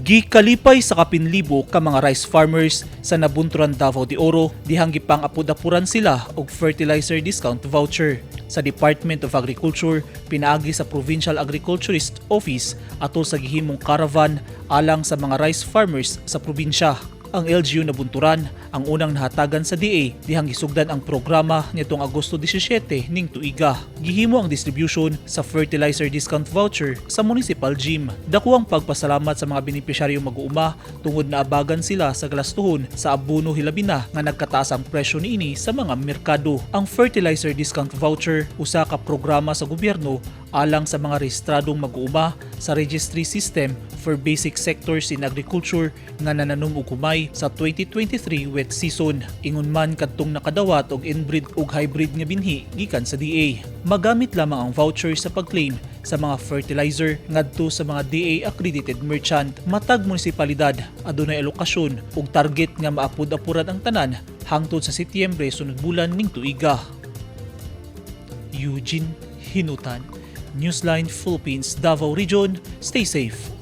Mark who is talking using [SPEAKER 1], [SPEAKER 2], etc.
[SPEAKER 1] Gikalipay sa kapinlibo ka mga rice farmers sa Nabunturan, Davao de Oro dihang gipang apod-apuran sila og fertilizer discount voucher. Sa Department of Agriculture, pinaagi sa Provincial Agriculturist Office atol sa gihimong caravan alang sa mga rice farmers sa probinsya. Ang LGU Nabunturan ang unang nahatagan sa DA dihang gisugdan ang programa nitong Agosto 17 ning tuiga. Gihimo ang distribution sa fertilizer discount voucher sa municipal gym. Dako ang pagpasalamat sa mga benepisyaryo mag-uuma tungod na abagan sila sa galastuhon sa abono hilabi na nga nagkataas ang presyo niini sa mga merkado. Ang fertilizer discount voucher usa ka programa sa gobyerno alang sa mga rehistradong mag-uuma sa registry system for basic sectors in agriculture nga nananom og humay sa 2023 wet season. Ingon man kadtong nakadawat og inbreed ug hybrid nga binhi gikan sa DA. Magamit lamang ang voucher sa pag-claim sa mga fertilizer ngadto sa mga DA accredited merchant. Matag munisipalidad adunay alokasyon ug target nga maapod-apuran ang tanan hangtod sa Setyembre sunod bulan ning tuiga. Eugene Hinutan, Newsline Philippines, Davao Region. Stay safe.